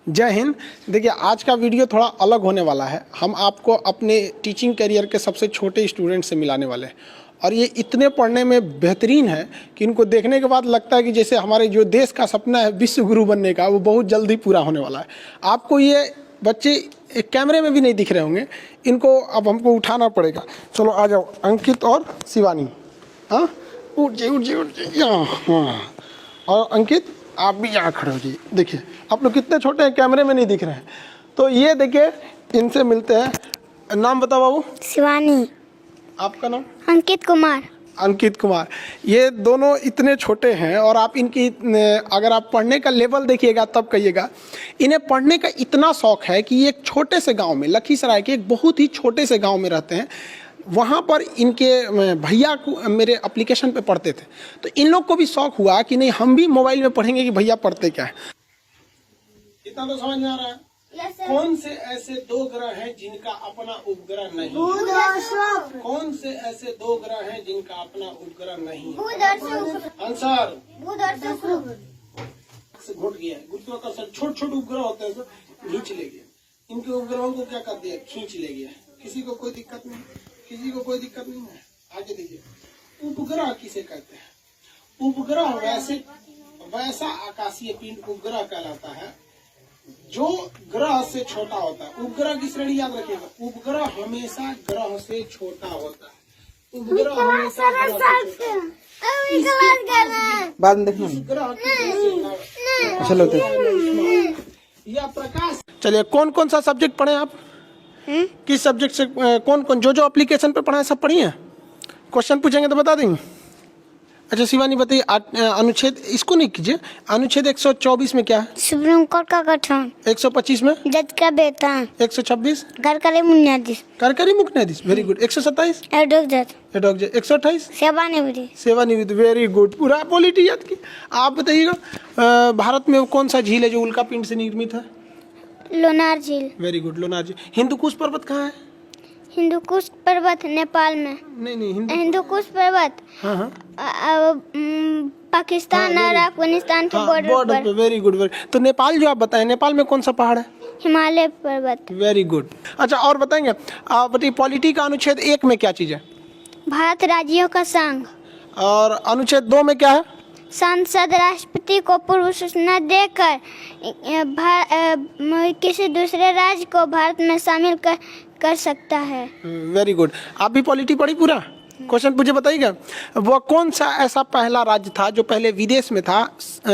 जय हिंद। देखिए आज का वीडियो थोड़ा अलग होने वाला है। हम आपको अपने टीचिंग करियर के सबसे छोटे स्टूडेंट से मिलाने वाले हैं और ये इतने पढ़ने में बेहतरीन है कि इनको देखने के बाद लगता है कि जैसे हमारे जो देश का सपना है विश्व गुरु बनने का, वो बहुत जल्दी पूरा होने वाला है। आपको ये बच्चे एक कैमरे में भी नहीं दिख रहे होंगे, इनको अब हमको उठाना पड़ेगा। चलो आ जाओ अंकित और शिवानी। हाँ उठ जाइए यहाँ। हाँ और अंकित आप भी यहाँ खड़े हो जाइए। देखिए आप लोग कितने छोटे हैं, कैमरे में नहीं दिख रहे हैं। तो ये देखिए इनसे मिलते हैं। नाम बताओ बाबू। शिवानी। आपका नाम? अंकित कुमार। अंकित कुमार। ये दोनों इतने छोटे हैं और आप इनकी अगर आप पढ़ने का लेवल देखिएगा तब कहिएगा। इन्हें पढ़ने का इतना शौक है कि ये एक छोटे से गांव में, लखीसराय के एक बहुत ही छोटे से गांव में रहते हैं। वहाँ पर इनके भैया को मेरे एप्लीकेशन पे पढ़ते थे, तो इन लोग को भी शौक हुआ कि नहीं हम भी मोबाइल में पढ़ेंगे कि भैया पढ़ते क्या है। इतना तो समझ में आ रहा है। कौन से ऐसे दो ग्रह हैं जिनका अपना उपग्रह नहीं है? कौन से ऐसे दो ग्रह हैं जिनका अपना उपग्रह नहीं है? आंसर से घुट गया। गुरुत्वाकर्षण छोटे छोटे उपग्रह होते हैं, खींच ले गया। इनके उपग्रहों को क्या कर दिया? खींच ले गया। किसी को कोई दिक्कत नहीं, किसी को कोई दिक्कत नहीं है। आगे देखिए उपग्रह किसे कहते हैं? उपग्रह वैसा आकाशीय पिंड उपग्रह कहलाता है जो ग्रह से छोटा होता है। उपग्रह की श्रेणी याद रखिएगा, उपग्रह हमेशा ग्रह से छोटा होता है। उपग्रह हमेशा बाद में देखना। चलो या प्रकाश। चलिए कौन कौन सा सब्जेक्ट पढ़े आप? किस सब्जेक्ट से कौन कौन जो एप्लीकेशन पे पढ़ा है सब पढ़ी है? क्वेश्चन पूछेंगे तो बता देंगे। अच्छा शिवानी बताइए, अनुच्छेद इसको नहीं कीजिए। अनुच्छेद 124 में क्या है? सुप्रीम कोर्ट का गठन। 125 में जज का वेतन। 126 सरकारी बुनियादी। कार्यकारी मुख्य न्यायाधीश। Very good. 127 एडवोकेट जज। एडवोकेट। 128 सेवानिवृत्ति। सेवानिवृत्ति। वेरी गुड, पूरा पॉलिटी याद की। आप बताइएगा भारत में कौन सा झील है जो उल्का पिंड से निर्मित है? लोनार झील। वेरी गुड, लोनार झील। हिंदुकुश पर्वत कहाँ है? हिंदुकुश पर्वत नेपाल में। नहीं हिंदुकुश पर्वत हाँ पाकिस्तान और अफगानिस्तान के बॉर्डर पर। Very good. तो नेपाल जो आप बताएं, नेपाल में कौन सा पहाड़ है? हिमालय पर्वत। Very good. अच्छा और बताएंगे आप बताइए पॉलिटी का अनुच्छेद 1 में क्या चीज है? भारत राज्यों का संघ। और अनुच्छेद 2 में क्या है? संसद राष्ट्रपति को पूर्व सूचना देकर किसी दूसरे राज्य को भारत में शामिल कर सकता है। Very good. आप भी पॉलिटी पढ़ी पूरा? क्वेश्चन पूछे बताइएगा। वो कौन सा ऐसा पहला राज्य था जो पहले विदेश में था,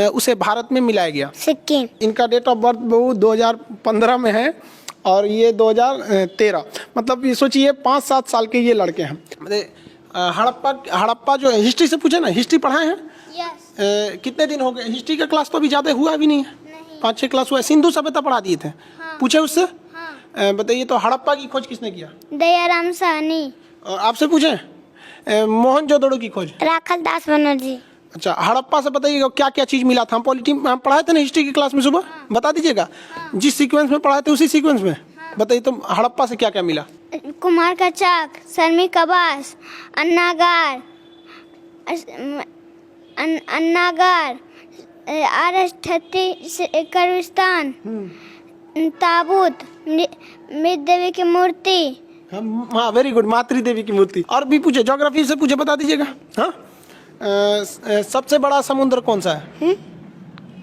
उसे भारत में मिलाया गया? सिक्किम। इनका डेट ऑफ बर्थ 2015 में है और ये 2013। मतलब ये सोचिए 5-7 साल के ये लड़के हैं। हड़प्पा जो हिस्ट्री से पूछे ना, हिस्ट्री पढ़ाए हैं? यस। कितने दिन हो गए? हिस्ट्री का क्लास तो अभी ज़्यादा हुआ भी नहीं है। 5-6 क्लास हुआ है। सिंधु सभ्यता पढ़ा दिए थे। हाँ। पूछे उससे? हाँ। बताइए तो हड़प्पा की खोज किसने किया? दयाराम साहनी। और आपसे पूछे मोहनजोदड़ो की खोज? राखल दास बनर्जी। अच्छा हड़प्पा से बताइएगा क्या क्या चीज़ मिला था? हम पॉलिटी हम पढ़ाए थे ना हिस्ट्री की क्लास में सुबह। हाँ। बता दीजिएगा। हाँ। जिस सीक्वेंस में पढ़ाए थे उसी सीक्वेंस में। हाँ। बताइए तो हड़प्पा से क्या क्या मिला? कुमार का चाक, श्रमिक आवास, अन्नागार, कब्रिस्तान, ताबूत, मृत देवी की मूर्ति। हाँ वेरी गुड, मातृ देवी की मूर्ति। और भी पूछे, ज्योग्राफी से पूछे बता दीजिएगा। हाँ सबसे बड़ा समुद्र कौन सा है?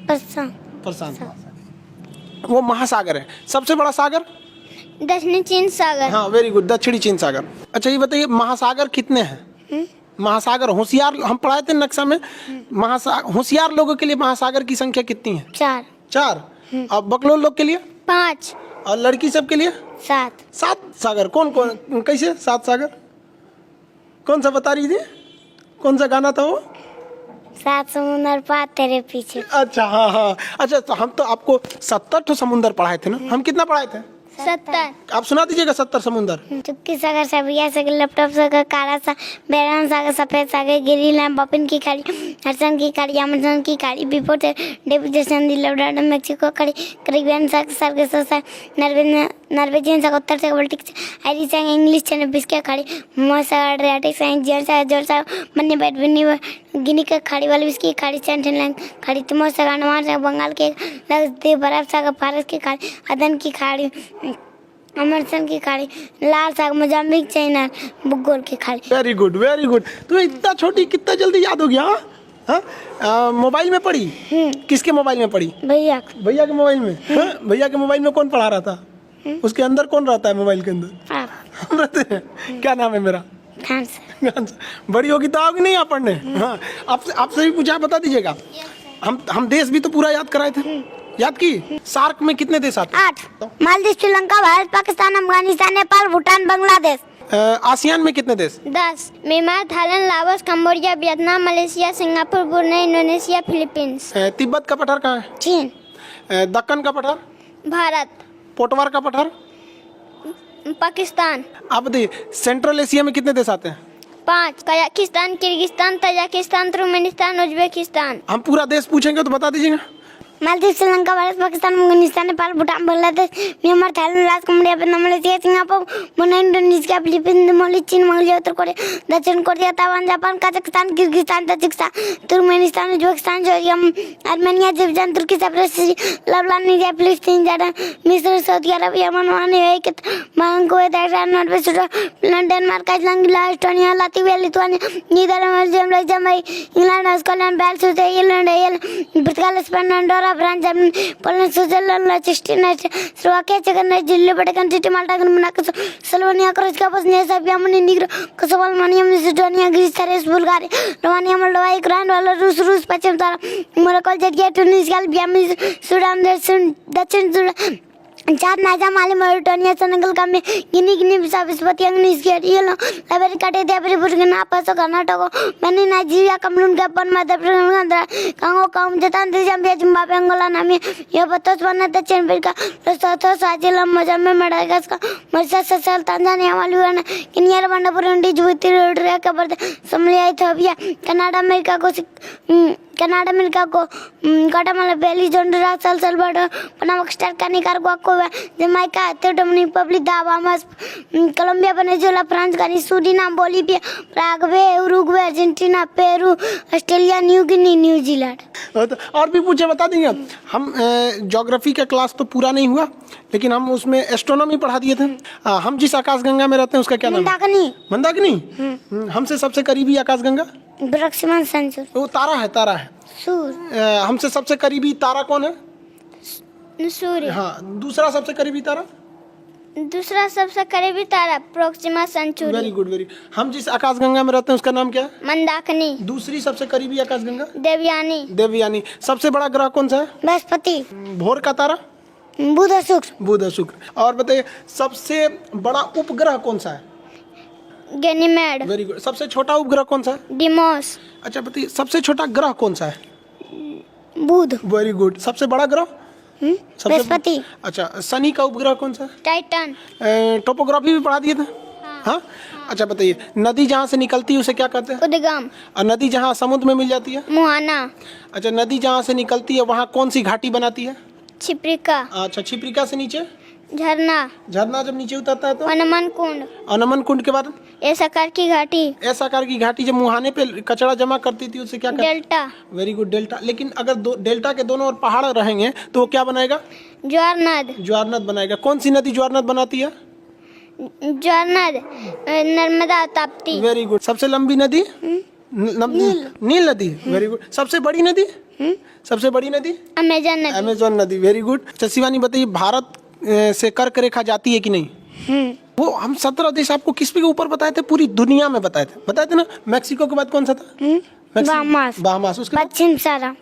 प्रशांत। वो महासागर है। सबसे बड़ा सागर? दक्षिणी चीन सागर। हाँ वेरी गुड, दक्षिणी चीन सागर। अच्छा ये बताइए महासागर कितने हैं? महासागर होशियार हम पढ़ाए थे नक्शा में। होशियार लोगों के लिए महासागर की संख्या कितनी है? 4। और बकलोल लोग के लिए? 5। और लड़की सब के लिए? 7 सागर। कौन कौन कैसे 7 सागर? कौन सा बता रही थी? कौन सा गाना था वो? 7 समुंदर पार तेरे पीछे। अच्छा हाँ। अच्छा तो हम तो आपको 70 तो समुंदर पढ़ाए थे ना। हम कितना पढ़ाए थे? 70। आप सुना दीजिएगा 70 समुंदर। चुप्की सागर, सबिया सागर, लैपटॉप सागर, काला सागर, बैरान सागर, सफेद सागर, गिरीलैंड, बपिन की खाड़ी, हरसन की खाड़ी, अमेजन की खाड़ी, बिफोर डेविड जैसन, लवडाडा, मेक्सिको खाड़ी, करीबियन सागर, सर्गेस सागर, नॉर्वेजियन सा उत्तर से बाल्टिक आयरिश से इंग्लिश से बिस्के खाड़ी मोसा एड्रियाटिक से जर्स से जोर से मन्ने बैठ बिन्नी गिनी के खाड़ी वाली बिस्की खाड़ी सेंट्रल खाड़ी तुम से अंडमान से बंगाल के लक्षद्वीप बर्फ से फारस की खाड़ी अदन की खाड़ी अमरसन की खाड़ी लाल साग मोजाम्बिक चाइना बुगोल की खाड़ी। Very good very good. तुम्हें इतना छोटी कितना जल्दी याद हो गया? हाँ, मोबाइल में पढ़ी? किसके मोबाइल में पढ़ी? भैया भैया के मोबाइल में? हाँ? भैया के मोबाइल में कौन पढ़ा रहा था? उसके अंदर कौन रहता है मोबाइल के अंदर? आप हम रहते हैं। क्या नाम है मेरा? खान से। बड़ी होगी तो आओगी नहीं आप पढ़ने? हाँ, आपसे भी पूछा, बता दीजिएगा। हम देश भी तो पूरा याद कराए थे, याद की? सार्क में कितने देश आते हैं? 8 मालदीव श्रीलंका भारत पाकिस्तान अफगानिस्तान नेपाल भूटान बांग्लादेश। आसियान में कितने देश? 10 Myanmar Thailand Laos Cambodia Vietnam Malaysia Singapore Brunei Indonesia Philippines. Tibet का पठार कहाँ है? चीन। दक्कन का पठार? भारत। पोटवार का पठार? पाकिस्तान। आप बताइए सेंट्रल एशिया में कितने देश आते हैं? 5 Kazakhstan Kyrgyzstan Tajikistan Turkmenistan Uzbekistan. हम पूरा देश पूछेंगे तो बता दीजिएगा। Maldives Sri Lanka Bharat Pakistan Afghanistan Nepal Bhutan Bangladesh Myanmar Thailand Laos Cambodia Vietnam Malaysia Singapore Brunei Indonesia Philippines मोलिस चीन मंगोलिया उत्तर कोरिया दक्षिण Korea Taiwan Japan Kazakhstan Kyrgyzstan Tajikistan Turkmenistan Uzbekistan Georgia Armenia Azerbaijan Turkey Cyprus Lebanon निger फिलिस्तीन जॉर्डन मिस्र सऊदी अरब Yemen Oman Kuwait Bahrain Kuwait Iran Norway Switzerland Denmark Iceland Greenland Estonia Latvia Lithuania Netherland Belgium Luxembourg England Scotland Wales Ireland पुर्तगाल Spain Andorra France Germany Poland Switzerland लिechtenstein Slovakia चेक Republic Vatican City Malta Monaco Slovenia Croatia Bosnia Serbia Montenegro Kosovo Albania Macedonia Greece Thrace Bulgaria Romania Moldova Ukraine Belarus रूस पश्चिम Morocco Georgia Tunisia Albania Sudan दक्षिण Sudan चार Niger Mali Mauritania Senegal कामे Guinea Bissau Spain Angola Liberia काटे Burkina Faso Karnataka Benin Nigeria Cameroon Gabon Madhya Pradesh Congo Japan Zambia Zimbabwe Angola Namibia Botswana दक्षिण Africa Lesotho Swaziland Mozambique Madagascar Mauritius Seychelles Tanzania Maldives Guinea Rwanda Burundi Djibouti Eritrea Cape Verde Somalia Ethiopia Canada America को Guatemala Belize Honduras El Salvador Panama Costa Nicaragua Cuba Jamaica Dominican Republic Bahamas Colombia Venezuela France गानी Suriname Bolivia Paraguay Uruguay Argentina Peru Australia New Guinea New Zealand. और भी पूछे बता देंगे। हम geography का class तो पूरा नहीं हुआ लेकिन हम उसमें एस्ट्रोनॉमी पढ़ा दिए थे। हम जिस आकाशगंगा में रहते हैं उसका क्या नाम है? मंदाकिनी। हमसे सबसे करीबी आकाशगंगा प्रोक्सिमा सेंचुरी। वो तारा है सूर्य। हमसे सबसे करीबी तारा कौन है? सूर्य। हाँ, दूसरा सबसे करीबी तारा प्रोक्सिमा सेंचुरी। वेरी गुड हम जिस आकाशगंगा में रहते हैं उसका नाम क्या है? मंदाकिनी। दूसरी सबसे करीबी आकाशगंगा? देवयानी। सबसे बड़ा ग्रह कौन सा है? बृहस्पति। भोर का तारा? बुध और शुक्र। और बताइए सबसे बड़ा उपग्रह कौन सा है? गैनीमेड। Very good. सबसे छोटा उपग्रह कौन सा है? डिमोस। अच्छा बताइए सबसे छोटा ग्रह कौन सा है? बुध। Very good. सबसे बड़ा ग्रह? बृहस्पति। अच्छा शनि का उपग्रह कौन सा है? टाइटन। टोपोग्राफी भी पढ़ा दिए थे। हाँ? अच्छा बताइए नदी जहाँ से निकलती है उसे क्या कहते हैं? उद्गम। और नदी जहाँ समुद्र में मिल जाती है? मुहाना। अच्छा नदी जहाँ से निकलती है वहाँ कौन सी घाटी बनाती है? छिप्रिका। अच्छा छिप्रिका से नीचे? झरना जब नीचे उतरता है तो? अनमन कुंड के बाद? ऐसा आकार की घाटी। जब मुहाने पे कचरा जमा करती थी उसे क्या कहते? डेल्टा। Very good delta. लेकिन अगर डेल्टा के दोनों ओर पहाड़ रहेंगे तो वो क्या बनाएगा? ज्वार नद बनाएगा। कौन सी नदी ज्वार नद बनाती है? नर्मदा ताप्ती। Very good. सबसे लंबी नदी? नील नदी। Very good. सबसे बड़ी नदी? अमेज़न नदी। Very good. अच्छा शिवानी बताइए भारत से कर्क रेखा जाती है कि नहीं? वो हम 17 देश आपको किस पे ऊपर बताए थे? पूरी दुनिया में बताए थे ना। मैक्सिको के बाद कौन सा था? बहामास। उसके पश्चिम सहारा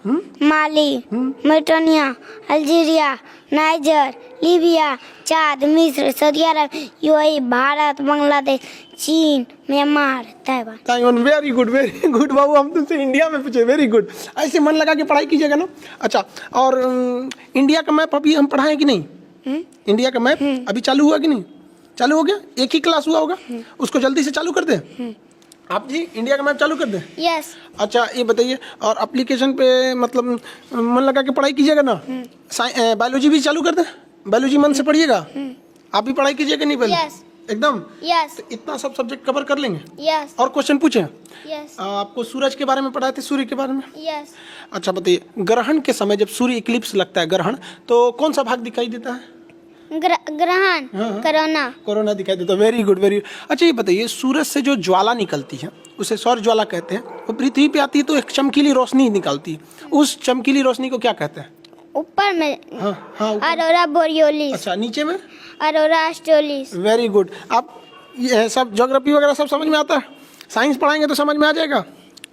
माली मॉरिटानिया अल्जीरिया नाइजर लीबिया चाद मिस्र सऊदी अरब यूएई भारत बांग्लादेश चीन म्यांमार ताइवान। वेरी गुड बाबू। हम तुमसे इंडिया में पूछे। Very good. ऐसे मन लगा के पढ़ाई कीजिएगा ना। अच्छा और इंडिया का मैप अभी हम पढ़ाएं कि नहीं? इंडिया का मैप अभी चालू हुआ कि नहीं? चालू हो गया। एक ही क्लास हुआ होगा। उसको जल्दी से चालू कर दे। आप जी इंडिया का मैप चालू कर दें? यस। अच्छा ये बताइए और एप्लीकेशन पे मतलब मन लगा के पढ़ाई कीजिएगा ना। बायोलॉजी भी चालू कर दें? बायोलॉजी मन से पढ़िएगा। आप भी पढ़ाई कीजिएगा नहीं पहले? Yes. एकदम Yes. इतना सब सब्जेक्ट कवर कर लेंगे? Yes. और क्वेश्चन पूछे? Yes. आपको सूरज के बारे में पढ़ाए थे, सूर्य के बारे में? Yes. अच्छा बताइए, ग्रहण के समय जब सूर्य इक्लिप्स लगता है, ग्रहण, तो कौन सा भाग दिखाई देता है? ग्रहण, कोरोना। कोरोना दिखाई देता है। Very good, very. अच्छा ये बताइए, सूरज से जो ज्वाला निकलती है उसे सौर ज्वाला कहते हैं। वो पृथ्वी पे आती है तो एक चमकीली रोशनी निकलती है, उस चमकीली रोशनी को क्या कहते हैं? ऊपर में हाँ हाँ, ऊपर। अरोरा बोरियोलिस। अच्छा, नीचे में? अरोरा ऑस्ट्रेलिस। Very good. आप ये सब ज्योग्राफी वगैरह सब समझ में आता है? साइंस पढ़ाएंगे तो समझ में आ जाएगा?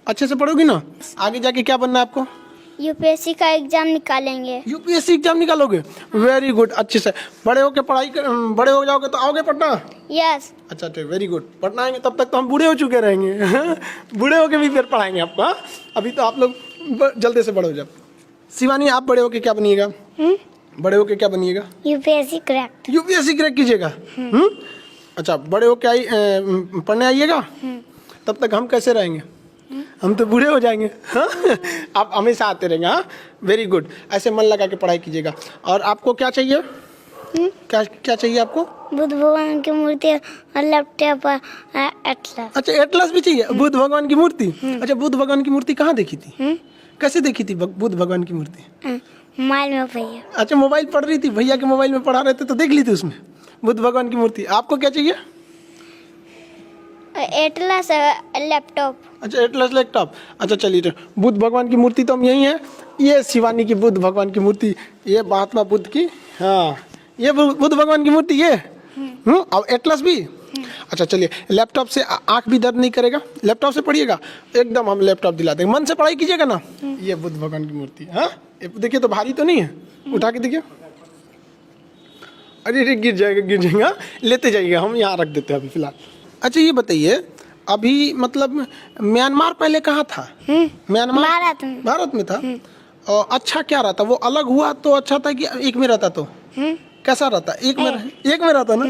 अच्छे से पढ़ोगी ना? आगे जाके क्या बनना है आपको? यूपीएससी का एग्जाम निकालेंगे। यूपीएससी एग्जाम निकालोगे? वेरी गुड, अच्छे से। बड़े होके बड़े हो जाओगे तो आओगे पटना? यस। अच्छा ठीक, वेरी गुड। पटना आएंगे तब तक तो हम बूढ़े हो चुके रहेंगे। बूढ़े होके भी फिर पढ़ाएंगे आपको। हाँ? अभी तो आप लोग जल्दी से बड़े हो जाओ। शिवानी, आप बड़े होके क्या बनिएगा? बड़े होके क्या बनिएगा? UPSC crack. यूपीएससी क्रैक कीजिएगा? अच्छा, बड़े होके पढ़ने आइएगा? तब तक हम कैसे रहेंगे? हम तो बूढ़े हो जाएंगे। हाँ? आप हमेशा आते रहेंगे। हाँ, वेरी गुड। ऐसे मन लगा के पढ़ाई कीजिएगा। और आपको क्या चाहिए? क्या क्या चाहिए आपको? बुद्ध भगवान की मूर्ति और लैपटॉप और एटलस। अच्छा, एटलस भी चाहिए? बुद्ध भगवान की मूर्ति? अच्छा, बुद्ध भगवान की मूर्ति कहाँ देखी थी? कैसे देखी थी बुद्ध भगवान की मूर्ति? मोबाइल में भैया। अच्छा, मोबाइल पढ़ रही थी, भैया के मोबाइल में पढ़ा रहे थे तो देख ली थी उसमें बुद्ध भगवान की मूर्ति। आपको क्या चाहिए? Atlas laptop. अच्छा, एटलस लैपटॉप। अच्छा चलिए, तो बुद्ध भगवान की मूर्ति तो हम यही है। ये शिवानी की बुद्ध भगवान की मूर्ति, ये महात्मा बुद्ध की, हाँ ये बुद्ध भगवान की मूर्ति ये। और एटलस भी। अच्छा चलिए, लैपटॉप से आंख भी दर्द नहीं करेगा? लैपटॉप से पढ़िएगा एकदम, हम लैपटॉप दिला देंगे। मन से पढ़ाई कीजिएगा ना। ये बुद्ध भगवान की मूर्ति। हाँ, देखिए तो भारी तो नहीं है, उठा के देखिए। अरे गिर जाएगा। हाँ? लेते जाइएगा, हम यहाँ रख देते हैं अभी फिलहाल। अच्छा ये बताइए, अभी मतलब म्यांमार पहले कहाँ था? म्यांमार भारत में था। और अच्छा क्या रहता? वो अलग हुआ तो अच्छा था कि एक में रहता तो कैसा रहता? एक में रहता ना।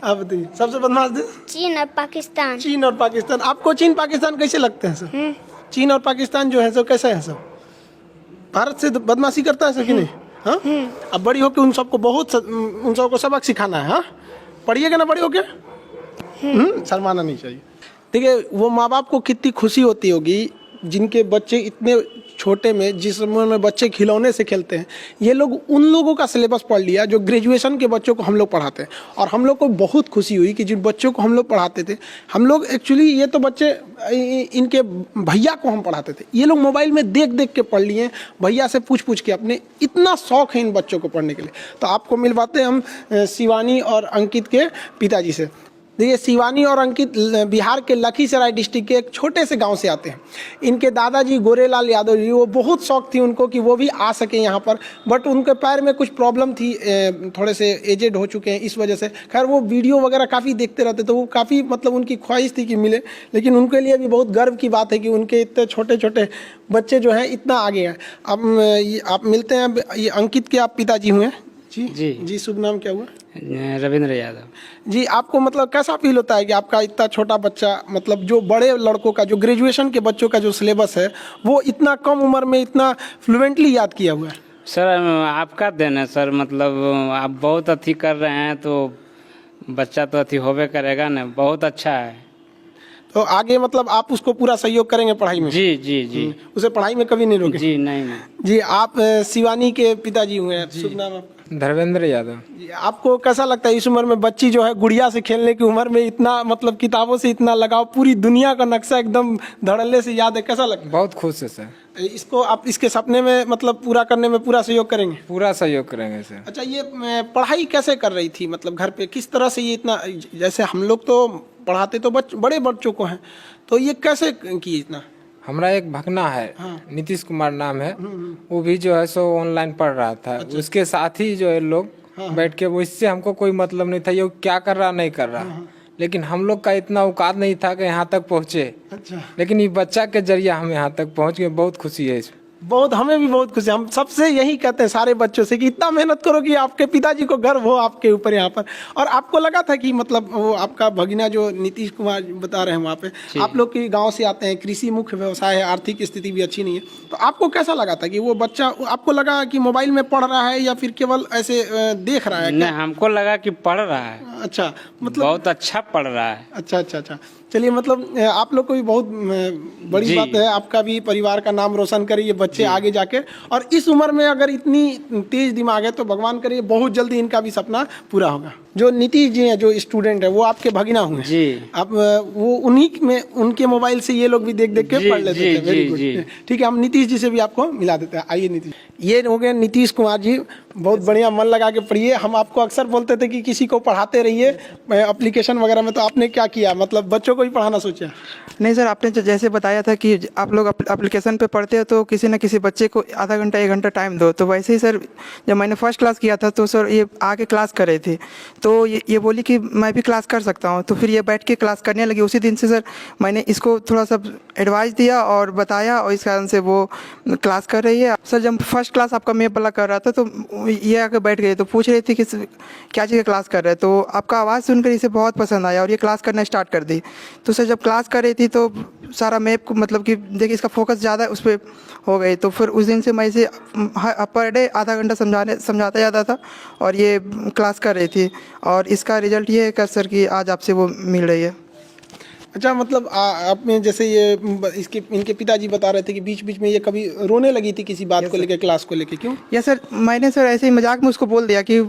आप बताइए, सबसे बदमाश देश? चीन और पाकिस्तान। चीन और पाकिस्तान। आपको चीन पाकिस्तान कैसे लगते हैं सर? चीन और पाकिस्तान जो है सो कैसा है सर? भारत से बदमाशी करता है सर कि नहीं? हाँ, अब बड़ी होके उन सबको सबक सिखाना है। हाँ, पढ़िएगा ना बड़ी होके। शर्माना नहीं चाहिए। देखिए, वो माँ बाप को कितनी खुशी होती होगी जिनके बच्चे इतने छोटे में, जिस उम्र में बच्चे खिलौने से खेलते हैं, ये लोग उन लोगों का सिलेबस पढ़ लिया जो ग्रेजुएशन के बच्चों को हम लोग पढ़ाते हैं। और हम लोग को बहुत खुशी हुई कि जिन बच्चों को हम लोग पढ़ाते थे, हम लोग एक्चुअली ये तो बच्चे इनके भैया को हम पढ़ाते थे, ये लोग मोबाइल में देख देख के पढ़ लिए, भैया से पूछ के अपने। इतना शौक है इन बच्चों को पढ़ने के लिए। तो आपको मिलवाते हैं हम शिवानी और अंकित के पिताजी से। देखिए, शिवानी और अंकित बिहार के लखीसराय डिस्ट्रिक्ट के एक छोटे से गांव से आते हैं। इनके दादाजी गोरेलाल यादव जी, वो बहुत शौक थी उनको कि वो भी आ सके यहाँ पर, बट उनके पैर में कुछ प्रॉब्लम थी, थोड़े से एजेड हो चुके हैं, इस वजह से। खैर, वो वीडियो वगैरह काफ़ी देखते रहते, तो वो काफ़ी मतलब उनकी ख्वाहिश थी कि मिले। लेकिन उनके लिए भी बहुत गर्व की बात है कि उनके इतने छोटे छोटे बच्चे जो हैं इतना आगे हैं। अब आप मिलते हैं। ये अंकित के आप पिताजी हुए? जी, शुभ नाम क्या हुआ? रविंद्र यादव। जी, आपको मतलब कैसा फील होता है कि आपका इतना छोटा बच्चा, मतलब जो बड़े लड़कों का, जो ग्रेजुएशन के बच्चों का जो सिलेबस है, वो इतना कम उम्र में इतना फ्लुएंटली याद किया हुआ है? सर, आपका देन है सर, मतलब आप बहुत अथी कर रहे हैं तो बच्चा तो अथी होबे करेगा ना। बहुत अच्छा है। तो आगे मतलब आप उसको पूरा सहयोग करेंगे पढ़ाई में? जी। उसे पढ़ाई में कभी नहीं रोके? जी नहीं। जी, आप शिवानी के पिताजी हुए हैं। शुभ नाम आपका? धर्मेंद्र यादव। आपको कैसा लगता है इस उम्र में बच्ची जो है गुड़िया से खेलने की उम्र में इतना मतलब किताबों से इतना लगाव, पूरी दुनिया का नक्शा एकदम धड़ल्ले से याद है, कैसा लगता है? बहुत खुश है सर। इसको आप इसके सपने में मतलब पूरा करने में पूरा सहयोग करेंगे? पूरा सहयोग करेंगे सर। अच्छा, ये पढ़ाई कैसे कर रही थी, मतलब घर पे किस तरह से ये इतना, जैसे हम लोग तो पढ़ाते तो बड़े बच्चों को हैं, तो ये कैसे किए इतना? हमारा एक भगना है, नीतीश कुमार नाम है, वो भी जो है सो ऑनलाइन पढ़ रहा था। अच्छा। उसके साथ ही जो है लोग बैठ के, वो इससे हमको कोई मतलब नहीं था ये क्या कर रहा नहीं कर रहा, लेकिन हम लोग का इतना औकात नहीं था कि यहाँ तक पहुँचे। अच्छा। लेकिन ये बच्चा के जरिए हम यहाँ तक पहुँच गए, बहुत खुशी है इसमें। बहुत, हमें भी बहुत खुशी, हम सबसे यही कहते हैं सारे बच्चों से कि इतना मेहनत करो कि आपके पिताजी को गर्व हो आपके ऊपर यहाँ पर। और आपको लगा था कि मतलब वो आपका भगिना जो नीतीश कुमार बता रहे हैं वहाँ पे, आप लोग के गांव से आते हैं, कृषि मुख्य व्यवसाय है, आर्थिक स्थिति भी अच्छी नहीं है, तो आपको कैसा लगा था कि वो बच्चा, आपको लगा कि मोबाइल में पढ़ रहा है या फिर केवल ऐसे देख रहा है? नहीं, हमको लगा कि पढ़ रहा है। अच्छा, मतलब बहुत अच्छा पढ़ रहा है। अच्छा अच्छा अच्छा, चलिए, मतलब आप लोग को भी बहुत बड़ी बात है, आपका भी परिवार का नाम रोशन करे ये बच्चे आगे जाके। और इस उम्र में अगर इतनी तेज दिमाग है तो भगवान करे बहुत जल्दी इनका भी सपना पूरा होगा। जो नीतीश जी हैं, जो स्टूडेंट है, वो आपके भगिना हुए जी। आप वो उन्हीं में, उनके मोबाइल से ये लोग भी देख देख के पढ़ लेते थे। वेरी गुड, ठीक है, हम नीतीश जी से भी आपको मिला देते हैं। आइए नीतीश, ये हो गए नीतीश कुमार जी, बहुत बढ़िया, मन लगा के पढ़िए। हम आपको अक्सर बोलते थे कि किसी को पढ़ाते रहिए एप्लीकेशन वगैरह में, तो आपने क्या किया, मतलब बच्चों को ही पढ़ाना सोचा? नहीं सर, आपने जैसे बताया था कि आप लोग एप्लीकेशन पे पढ़ते हो तो किसी न किसी बच्चे को आधा घंटा 1 घंटा टाइम दो, तो वैसे ही सर जब मैंने फर्स्ट क्लास किया था तो सर ये आके क्लास कर रहे थे, तो ये बोली कि मैं भी क्लास कर सकता हूँ, तो फिर ये बैठ के क्लास करने लगी। उसी दिन से सर मैंने इसको थोड़ा सा एडवाइस दिया और बताया, और इस कारण से वो क्लास कर रही है। सर जब फर्स्ट क्लास आपका मैप वाला कर रहा था तो ये आके बैठ गई, तो पूछ रही थी कि क्या चीज़ का क्लास कर रहे हैं, तो आपका आवाज़ सुनकर इसे बहुत पसंद आया और ये क्लास करना स्टार्ट कर दी। तो सर जब क्लास कर रही थी तो सारा मैप को, मतलब कि देखिए इसका फोकस ज़्यादा उस पर हो गई, तो फिर उस दिन से मैं इसे पर डे आधा घंटा समझाता जाता था और ये क्लास कर रही थी, और इसका रिजल्ट ये है कि सर कि आज आपसे वो मिल रही है। अच्छा, मतलब आप में जैसे ये इनके पिताजी बता रहे थे कि बीच बीच में ये कभी रोने लगी थी किसी बात को लेकर, क्लास को लेकर, क्यों? या सर मैंने सर ऐसे ही मजाक में उसको बोल दिया कि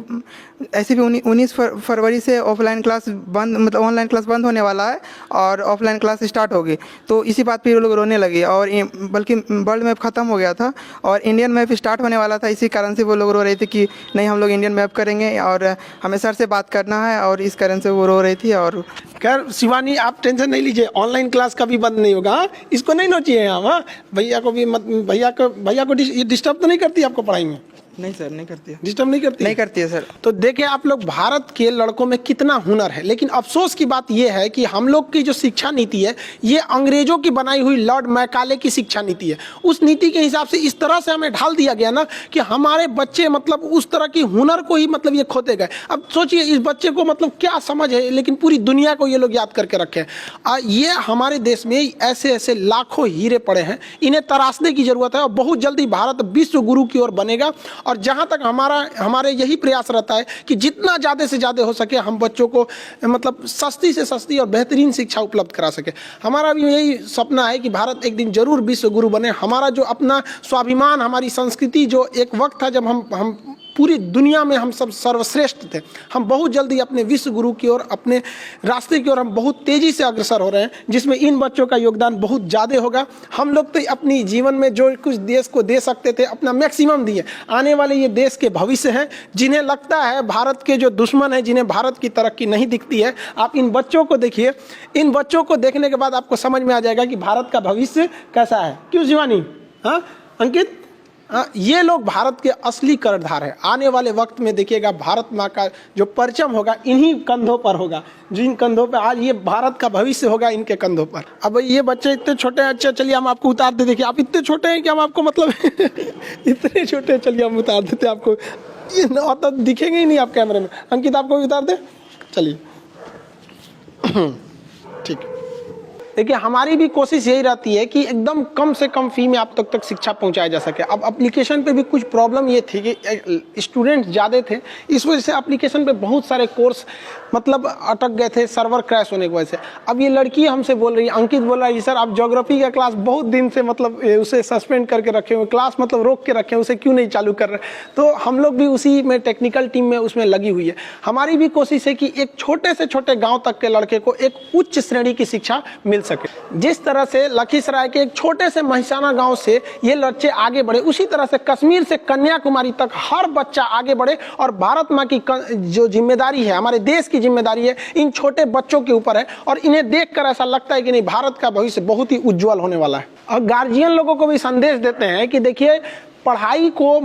ऐसे भी 19 फरवरी से ऑफलाइन क्लास बंद, मतलब ऑनलाइन क्लास बंद होने वाला है और ऑफलाइन क्लास स्टार्ट होगी, तो इसी बात पे वो लोग रोने लगे। और बल्कि वर्ल्ड मैप ख़त्म हो गया था और इंडियन मैप स्टार्ट होने वाला था, इसी कारण से वो लोग रो रहे थे कि नहीं, हम लोग इंडियन मैप करेंगे और हमें सर से बात करना है, और इस कारण से वो रो रही थी। और खैर शिवानी, आप टेंशन नहीं लीजिए, ऑनलाइन क्लास कभी बंद नहीं होगा, इसको नहीं नोचिए हम। हाँ, भैया को भी मत, भैया को डिस्टर्ब तो नहीं करती आपको पढ़ाई में? नहीं सर, नहीं करती है। डिस्टर्ब नहीं करती? नहीं करती है सर। तो देखिए आप लोग, भारत के लड़कों में कितना हुनर है, लेकिन अफसोस की बात यह है कि हम लोग की जो शिक्षा नीति है ये अंग्रेजों की बनाई हुई लॉर्ड मैकाले की शिक्षा नीति है। उस नीति के हिसाब से इस तरह से हमें ढाल दिया गया ना कि हमारे बच्चे मतलब उस तरह की हुनर को ही मतलब ये खोते गए। अब सोचिए इस बच्चे को मतलब क्या समझ है, लेकिन पूरी दुनिया को ये लोग याद करके रखे हैं। ये हमारे देश में ऐसे ऐसे लाखों हीरे पड़े हैं, इन्हें तराशने की जरूरत है, और बहुत जल्दी भारत विश्व गुरु की ओर बनेगा। और जहाँ तक हमारे यही प्रयास रहता है कि जितना ज़्यादा से ज़्यादा हो सके हम बच्चों को मतलब सस्ती से सस्ती और बेहतरीन शिक्षा उपलब्ध करा सके। हमारा भी यही सपना है कि भारत एक दिन जरूर विश्व गुरु बने। हमारा जो अपना स्वाभिमान, हमारी संस्कृति, जो एक वक्त था जब हम पूरी दुनिया में हम सब सर्वश्रेष्ठ थे, हम बहुत जल्दी अपने विश्व गुरु की ओर, अपने रास्ते की ओर हम बहुत तेज़ी से अग्रसर हो रहे हैं, जिसमें इन बच्चों का योगदान बहुत ज़्यादा होगा। हम लोग तो अपनी जीवन में जो कुछ देश को दे सकते थे अपना मैक्सिमम दिए। आने वाले ये देश के भविष्य हैं, जिन्हें लगता है भारत के जो दुश्मन हैं, जिन्हें भारत की तरक्की नहीं दिखती है, आप इन बच्चों को देखिए। इन बच्चों को देखने के बाद आपको समझ में आ जाएगा कि भारत का भविष्य कैसा है। क्यों शिवानी? हाँ अंकित, ये लोग भारत के असली कर्णधार है। आने वाले वक्त में देखिएगा भारत माँ का जो परचम होगा इन्हीं कंधों पर होगा, जिन कंधों पर आज ये भारत का भविष्य होगा, इनके कंधों पर। अब ये बच्चे इतने छोटे हैं, अच्छा चलिए हम आपको उतार दे। देखिए आप इतने छोटे हैं कि हम आपको मतलब इतने छोटे हैं, चलिए हम उतार देते आपको, ये तो दिखेंगे ही नहीं आप कैमरे में। अंकित आपको भी उतार दे, चलिए ठीक। देखिए हमारी भी कोशिश यही रहती है कि एकदम कम से कम फी में आप तक शिक्षा पहुंचाया जा सके। अब एप्लीकेशन पे भी कुछ प्रॉब्लम ये थी कि स्टूडेंट ज़्यादा थे, इस वजह से एप्लीकेशन पे बहुत सारे कोर्स मतलब अटक गए थे सर्वर क्रैश होने की वजह से। अब ये लड़की हमसे बोल रही है, अंकित बोल रहा है, सर आप ज्योग्राफी का क्लास बहुत दिन से मतलब उसे सस्पेंड करके रखे हुए, क्लास मतलब रोक के रखे हैं, उसे क्यों नहीं चालू कर रहे? तो हम लोग भी उसी में टेक्निकल टीम में उसमें लगी हुई है। हमारी भी कोशिश है कि एक छोटे से छोटे गाँव तक के लड़के को एक उच्च श्रेणी की शिक्षा मिल सके। जिस तरह से लखीसराय के एक छोटे से महिसाना गांव से ये बच्चे आगे बढ़े, उसी तरह से कश्मीर से कन्याकुमारी तक हर बच्चा आगे बढ़े। और भारत माँ की जो जिम्मेदारी है, हमारे देश की जिम्मेदारी है, इन छोटे बच्चों के ऊपर है। और इन्हें देखकर ऐसा लगता है कि नहीं, भारत का भविष्य बहुत ही उज्जवल होने वाला है। और गार्जियन लोगों को भी संदेश देते हैं कि देखिए पढ़ाई को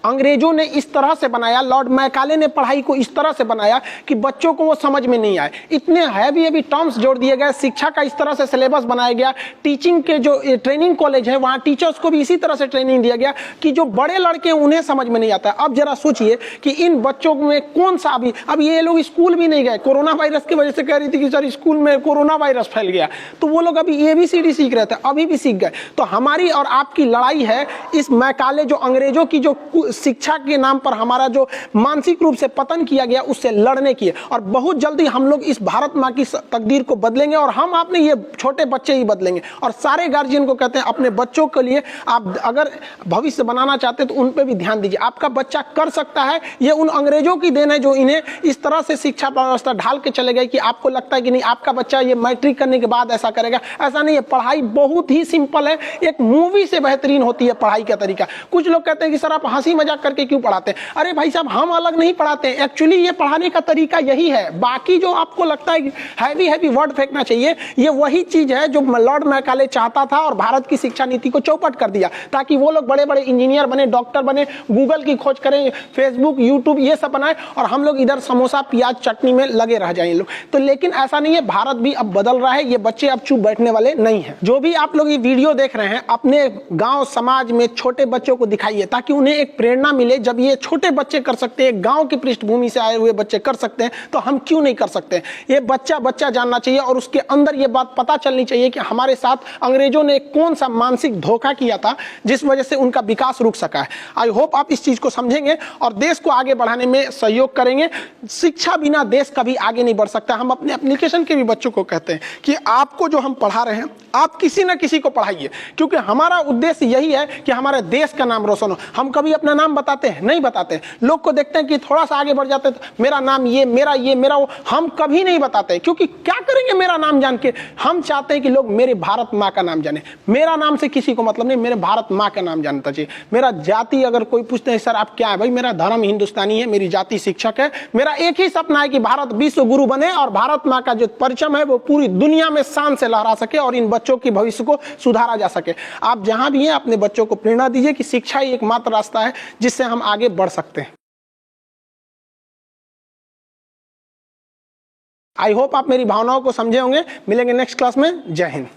अंग्रेजों ने इस तरह से बनाया, लॉर्ड मैकाले ने पढ़ाई को इस तरह से बनाया कि बच्चों को वो समझ में नहीं आए। इतने हैवी टर्म्स जोड़ दिए गए, शिक्षा का इस तरह से सिलेबस बनाया गया, टीचिंग के जो ट्रेनिंग कॉलेज है वहाँ टीचर्स को भी इसी तरह से ट्रेनिंग दिया गया कि जो बड़े लड़के उन्हें समझ में नहीं आता। अब जरा सोचिए कि इन बच्चों में कौन सा अब ये लोग स्कूल भी नहीं गए, कोरोना वायरस की वजह से कह रही थी कि सर स्कूल में कोरोना वायरस फैल गया, तो वो लोग अभी ABCD सीख रहे थे, अभी भी सीख गए। तो हमारी और आपकी लड़ाई है इस मैकाले जो अंग्रेजों की जो शिक्षा के नाम पर हमारा जो मानसिक रूप से पतन किया गया उससे लड़ने की है। और बहुत जल्दी हम लोग इस भारत माँ की तकदीर को बदलेंगे और हम अपने ये छोटे बच्चे ही बदलेंगे। और सारे गार्जियन को कहते हैं अपने बच्चों के लिए आप अगर भविष्य बनाना चाहते हैं तो उन पे भी ध्यान दीजिए। आपका बच्चा कर सकता है, ये उन अंग्रेजों की देन है जो इन्हें इस तरह से शिक्षा व्यवस्था ढाल के चले गए कि आपको लगता है कि नहीं आपका बच्चा ये मैट्रिक करने के बाद ऐसा करेगा। ऐसा नहीं है, पढ़ाई बहुत ही सिंपल है, एक मूवी से बेहतरीन होती है पढ़ाई का तरीका। कुछ लोग कहते हैं कि सर आप हंसी मजाक करके क्यों पढ़ाते हैं? अरे भाई साहब हम अलग नहीं पढ़ाते हैं, एक्चुअली ये पढ़ाने का तरीका यही है। बाकी जो आपको लगता है हैवी वर्ड फेंकना चाहिए, ये वही चीज है जो लॉर्ड मैकाले चाहता था और भारत की शिक्षा नीति को चौपट कर दिया ताकि वो लोग बड़े बड़े इंजीनियर बने, डॉक्टर बने, गूगल की खोज करें, फेसबुक यूट्यूब ये सब बनाए और हम लोग इधर समोसा प्याज चटनी में लगे रह जाएं लोग। तो लेकिन ऐसा नहीं है, भारत भी अब बदल रहा है, ये बच्चे अब चुप बैठने वाले नहीं है। जो भी आप लोग ये वीडियो देख रहे हैं अपने गांव समाज में छोटे बच्चों को दिखाइए ताकि उन्हें एक प्रेरणा मिले। जब ये छोटे बच्चे कर सकते हैं, गांव की पृष्ठभूमि से आए हुए बच्चे कर सकते हैं, तो हम क्यों नहीं कर सकते? ये बच्चा जानना चाहिए और उसके अंदर ये बात पता चलनी चाहिए कि हमारे साथ अंग्रेजों ने कौन सा मानसिक धोखा किया था जिस वजह से उनका विकास रुक सका है। आई होप आप इस चीज को समझेंगे और देश को आगे बढ़ाने में सहयोग करेंगे। शिक्षा बिना देश कभी आगे नहीं बढ़ सकता। हम अपने एप्लीकेशन के भी बच्चों को कहते हैं कि आपको जो हम पढ़ा रहे हैं आप किसी न किसी को पढ़ाइए, क्योंकि हमारा उद्देश्य यही है कि हमारे देश का नाम रोशन हो। हम कभी अपना नाम बताते हैं? नहीं बताते। लोग को देखते हैं कि थोड़ा सा आगे बढ़ जाते हैं तो मेरा नाम ये, मेरा वो, हम कभी नहीं बताते, क्योंकि क्या करेंगे मेरा नाम जान के? हम चाहते हैं कि लोग मेरे भारत माँ का नाम जाने। मेरा नाम से किसी को मतलब नहीं, मेरे भारत माँ का नाम जानता चाहिए। मेरा जाति अगर कोई पूछते हैं सर आप क्या है, भाई मेरा धर्म हिंदुस्तानी है, मेरी जाति शिक्षक है। मेरा एक ही सपना है कि भारत विश्व गुरु बने और भारत माँ का जो परचम है वो पूरी दुनिया में शान से लहरा सके और इन बच्चों की भविष्य को सुधारा जा सके। आप जहां भी हैं अपने बच्चों को प्रेरणा दीजिए कि शिक्षा ही एकमात्र रास्ता है जिससे हम आगे बढ़ सकते हैं। आई होप आप मेरी भावनाओं को समझे होंगे। मिलेंगे नेक्स्ट क्लास में। जय हिंद।